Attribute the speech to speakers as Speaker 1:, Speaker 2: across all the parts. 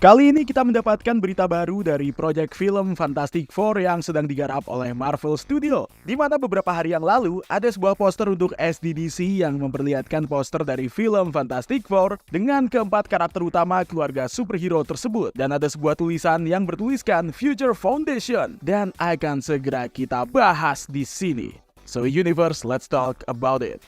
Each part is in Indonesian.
Speaker 1: Kali ini kita mendapatkan berita baru dari proyek film Fantastic Four yang sedang digarap oleh Marvel Studio. Di mana beberapa hari yang lalu ada sebuah poster untuk SDDC yang memperlihatkan poster dari film Fantastic Four dengan keempat karakter utama keluarga superhero tersebut. Dan ada sebuah tulisan yang bertuliskan Future Foundation dan akan segera kita bahas di sini. So Universe, let's talk about it.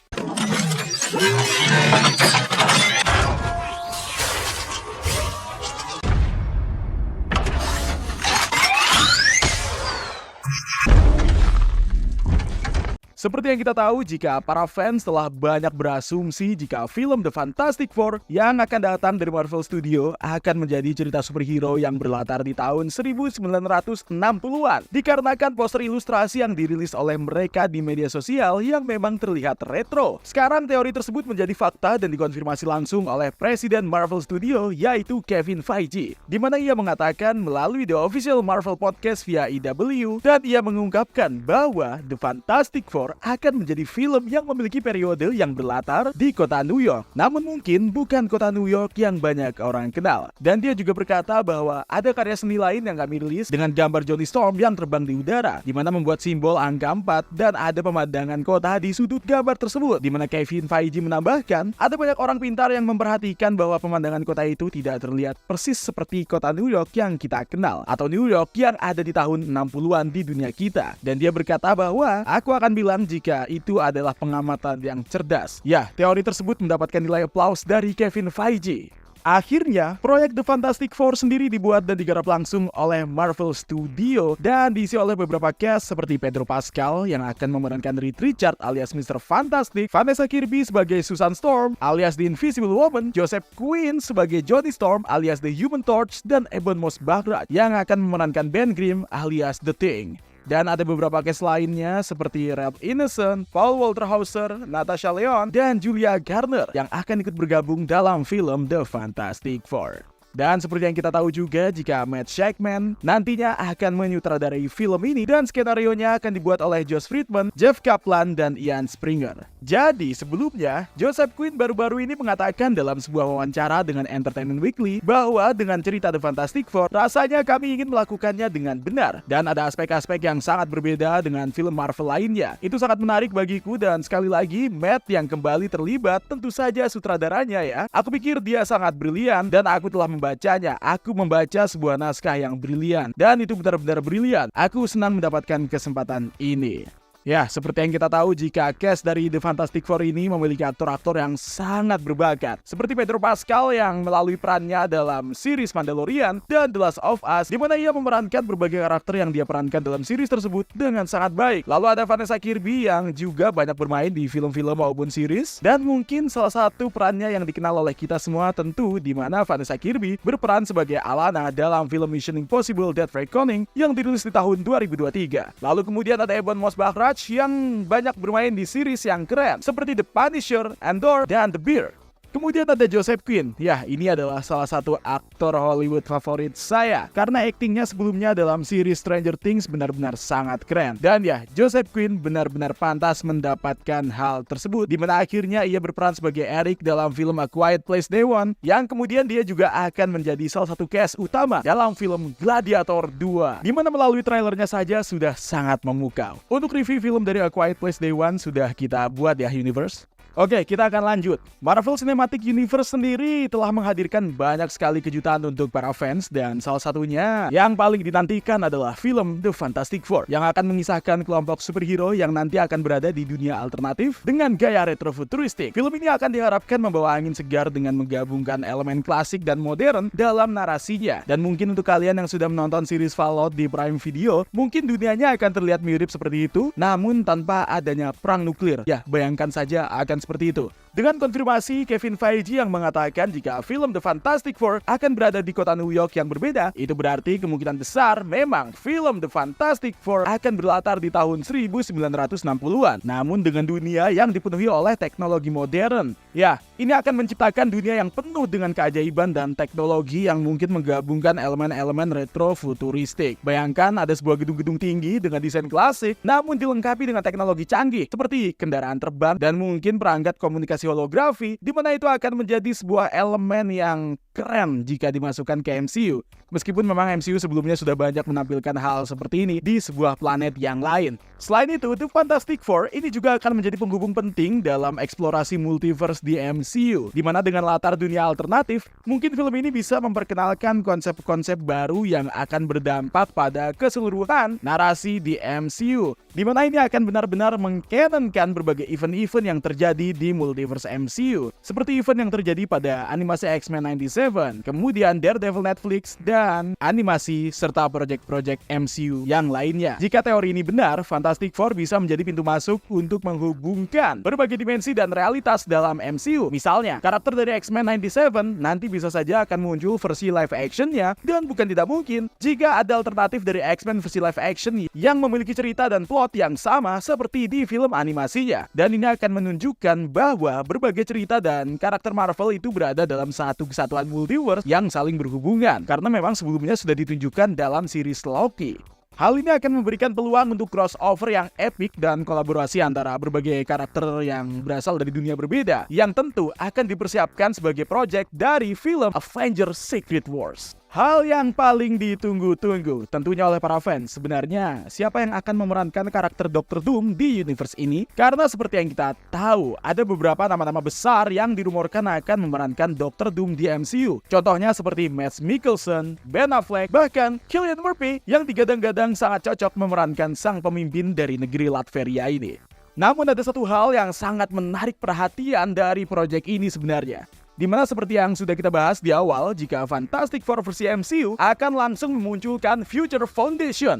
Speaker 1: Seperti yang kita tahu, jika para fans telah banyak berasumsi jika film The Fantastic Four yang akan datang dari Marvel Studio akan menjadi cerita superhero yang berlatar di tahun 1960-an. Dikarenakan poster ilustrasi yang dirilis oleh mereka di media sosial yang memang terlihat retro. Sekarang teori tersebut menjadi fakta dan dikonfirmasi langsung oleh Presiden Marvel Studio, yaitu Kevin Feige. Di mana ia mengatakan melalui The Official Marvel Podcast via IW, dan ia mengungkapkan bahwa The Fantastic Four akan menjadi film yang memiliki periode yang berlatar di kota New York. Namun mungkin bukan kota New York yang banyak orang kenal. Dan dia juga berkata bahwa ada karya seni lain yang kami rilis dengan gambar Johnny Storm yang terbang di udara, di mana membuat simbol angka 4 dan ada pemandangan kota di sudut gambar tersebut. Di mana Kevin Feige menambahkan, ada banyak orang pintar yang memperhatikan bahwa pemandangan kota itu tidak terlihat persis seperti kota New York yang kita kenal, atau New York yang ada di tahun 60-an di dunia kita. Dan dia berkata bahwa, aku akan bilang jika itu adalah pengamatan yang cerdas. Ya, teori tersebut mendapatkan nilai aplaus dari Kevin Feige. Akhirnya, proyek The Fantastic Four sendiri dibuat dan digarap langsung oleh Marvel Studio dan diisi oleh beberapa cast seperti Pedro Pascal yang akan memerankan Reed Richards alias Mr. Fantastic, Vanessa Kirby sebagai Susan Storm alias The Invisible Woman, Joseph Quinn sebagai Johnny Storm alias The Human Torch, dan Ebon Moss-Bachrach yang akan memerankan Ben Grimm alias The Thing. Dan ada beberapa cast lainnya seperti Ralph Ineson, Paul Walter Hauser, Natasha Lyonne, dan Julia Garner yang akan ikut bergabung dalam film The Fantastic Four. Dan seperti yang kita tahu juga, jika Matt Shakman nantinya akan menyutradarai film ini dan skenarionya akan dibuat oleh Josh Friedman, Jeff Kaplan, dan Ian Springer. Jadi sebelumnya, Joseph Quinn baru-baru ini mengatakan dalam sebuah wawancara dengan Entertainment Weekly bahwa dengan cerita The Fantastic Four, rasanya kami ingin melakukannya dengan benar. Dan ada aspek-aspek yang sangat berbeda dengan film Marvel lainnya. Itu sangat menarik bagiku dan sekali lagi, Matt yang kembali terlibat tentu saja sutradaranya ya. Aku pikir dia sangat brilian dan aku telah membacanya. Aku membaca sebuah naskah yang brilian dan itu benar-benar brilian. Aku senang mendapatkan kesempatan ini. Ya, seperti yang kita tahu, jika cast dari The Fantastic Four ini memiliki aktor-aktor yang sangat berbakat. Seperti Pedro Pascal yang melalui perannya dalam series Mandalorian dan The Last of Us, di mana ia memerankan berbagai karakter yang dia perankan dalam series tersebut dengan sangat baik. Lalu ada Vanessa Kirby yang juga banyak bermain di film-film maupun series. Dan mungkin salah satu perannya yang dikenal oleh kita semua tentu di mana Vanessa Kirby berperan sebagai Alana dalam film Mission Impossible Dead Reckoning yang dirilis di tahun 2023. Lalu kemudian ada Ebon Moss-Bachrach yang banyak bermain di series yang keren seperti The Punisher, Andor, dan The Bear. Kemudian ada Joseph Quinn. Ya, ini adalah salah satu aktor Hollywood favorit saya karena aktingnya sebelumnya dalam series Stranger Things benar-benar sangat keren. Dan ya, Joseph Quinn benar-benar pantas mendapatkan hal tersebut, di mana akhirnya ia berperan sebagai Eric dalam film A Quiet Place Day One, yang kemudian dia juga akan menjadi salah satu cast utama dalam film Gladiator 2, di mana melalui trailernya saja sudah sangat memukau. Untuk review film dari A Quiet Place Day One sudah kita buat ya Universe. Oke, kita akan lanjut. Marvel Cinematic Universe sendiri telah menghadirkan banyak sekali kejutan untuk para fans dan salah satunya yang paling dinantikan adalah film The Fantastic Four yang akan mengisahkan kelompok superhero yang nanti akan berada di dunia alternatif dengan gaya retrofuturistik. Film ini akan diharapkan membawa angin segar dengan menggabungkan elemen klasik dan modern dalam narasinya. Dan mungkin untuk kalian yang sudah menonton series Fallout di Prime Video, mungkin dunianya akan terlihat mirip seperti itu, namun tanpa adanya perang nuklir. Ya, bayangkan saja akan seperti itu. Dengan konfirmasi Kevin Feige yang mengatakan jika film The Fantastic Four akan berada di kota New York yang berbeda, itu berarti kemungkinan besar memang film The Fantastic Four akan berlatar di tahun 1960-an, namun dengan dunia yang dipenuhi oleh teknologi modern. Ya, ini akan menciptakan dunia yang penuh dengan keajaiban dan teknologi yang mungkin menggabungkan elemen-elemen retro-futuristik. Bayangkan ada sebuah gedung-gedung tinggi dengan desain klasik, namun dilengkapi dengan teknologi canggih seperti kendaraan terbang dan mungkin perangkat perangkat komunikasi holografi, di mana itu akan menjadi sebuah elemen yang keren jika dimasukkan ke MCU. Meskipun memang MCU sebelumnya sudah banyak menampilkan hal seperti ini di sebuah planet yang lain. Selain itu, The Fantastic Four ini juga akan menjadi penghubung penting dalam eksplorasi multiverse di MCU, di mana dengan latar dunia alternatif, mungkin film ini bisa memperkenalkan konsep-konsep baru yang akan berdampak pada keseluruhan narasi di MCU, di mana ini akan benar-benar mengcanonkan berbagai event-event yang terjadi di multiverse MCU, seperti event yang terjadi pada animasi X-Men 97, kemudian Daredevil Netflix, dan animasi serta project-project MCU yang lainnya. Jika teori ini benar, Fantastic Four bisa menjadi pintu masuk untuk menghubungkan berbagai dimensi dan realitas dalam MCU. Misalnya, karakter dari X-Men 97 nanti bisa saja akan muncul versi live actionnya, dan bukan tidak mungkin jika ada alternatif dari X-Men versi live action yang memiliki cerita dan plot yang sama seperti di film animasinya. Dan ini akan menunjukkan bahwa berbagai cerita dan karakter Marvel itu berada dalam satu kesatuan multiverse yang saling berhubungan, karena memang sebelumnya sudah ditunjukkan dalam series Loki. Hal ini akan memberikan peluang untuk crossover yang epik dan kolaborasi antara berbagai karakter yang berasal dari dunia berbeda, yang tentu akan dipersiapkan sebagai proyek dari film Avengers Secret Wars. Hal yang paling ditunggu-tunggu tentunya oleh para fans, sebenarnya siapa yang akan memerankan karakter Dr. Doom di universe ini? Karena seperti yang kita tahu, ada beberapa nama-nama besar yang dirumorkan akan memerankan Dr. Doom di MCU. Contohnya seperti Mads Mikkelsen, Ben Affleck, bahkan Cillian Murphy yang digadang-gadang sangat cocok memerankan sang pemimpin dari negeri Latveria ini. Namun ada satu hal yang sangat menarik perhatian dari proyek ini sebenarnya, di mana seperti yang sudah kita bahas di awal, jika Fantastic Four versi MCU akan langsung memunculkan Future Foundation.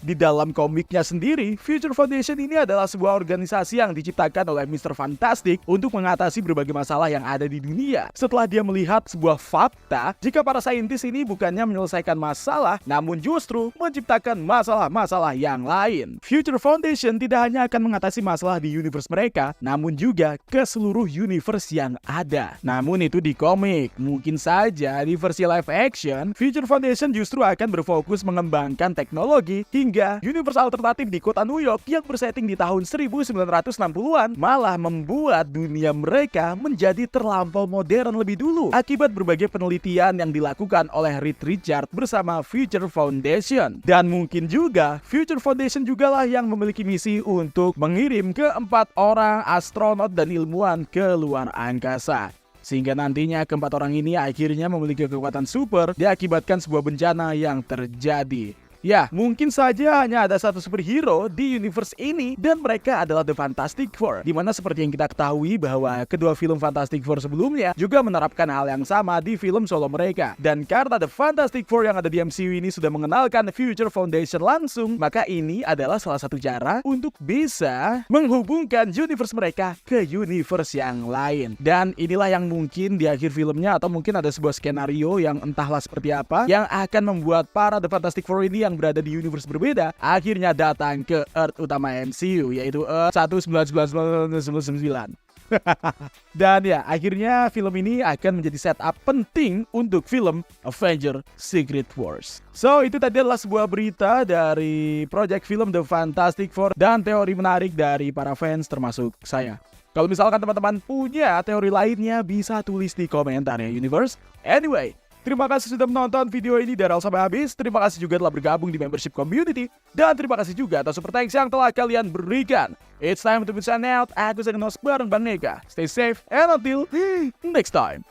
Speaker 1: Di dalam komiknya sendiri, Future Foundation ini adalah sebuah organisasi yang diciptakan oleh Mr. Fantastic untuk mengatasi berbagai masalah yang ada di dunia. Setelah dia melihat sebuah fakta, jika para saintis ini bukannya menyelesaikan masalah, namun justru menciptakan masalah-masalah yang lain. Future Foundation tidak hanya akan mengatasi masalah di universe mereka, namun juga ke seluruh universe yang ada. Namun itu di komik. Mungkin saja di versi live action, Future Foundation justru akan berfokus mengembangkan teknologi hingga universe alternatif di kota New York yang bersetting di tahun 1960-an malah membuat dunia mereka menjadi terlampau modern lebih dulu akibat berbagai penelitian yang dilakukan oleh Reed Richards bersama Future Foundation. Dan mungkin juga Future Foundation jugalah yang memiliki misi untuk mengirim keempat orang astronot dan ilmuwan ke luar angkasa, sehingga nantinya keempat orang ini akhirnya memiliki kekuatan super diakibatkan sebuah bencana yang terjadi. Ya, mungkin saja hanya ada satu superhero di universe ini dan mereka adalah The Fantastic Four. Dimana seperti yang kita ketahui bahwa kedua film Fantastic Four sebelumnya juga menerapkan hal yang sama di film solo mereka. Dan karena The Fantastic Four yang ada di MCU ini sudah mengenalkan Future Foundation langsung, maka ini adalah salah satu cara untuk bisa menghubungkan universe mereka ke universe yang lain. Dan inilah yang mungkin di akhir filmnya, atau mungkin ada sebuah skenario yang entahlah seperti apa, yang akan membuat para The Fantastic Four ini yang berada di universe berbeda akhirnya datang ke Earth utama MCU, yaitu Earth 1999. Dan ya, akhirnya film ini akan menjadi setup penting untuk film Avengers Secret Wars. So, itu tadi adalah sebuah berita dari project film The Fantastic Four dan teori menarik dari para fans termasuk saya. Kalau misalkan teman-teman punya teori lainnya, bisa tulis di komentar ya Universe. Anyway, terima kasih sudah menonton video ini dari awal sampai habis. Terima kasih juga telah bergabung di membership community. Dan terima kasih juga atas super thanks yang telah kalian berikan. It's time to be sign out. Aku Segenos bareng Bang Nega. Stay safe and until next time.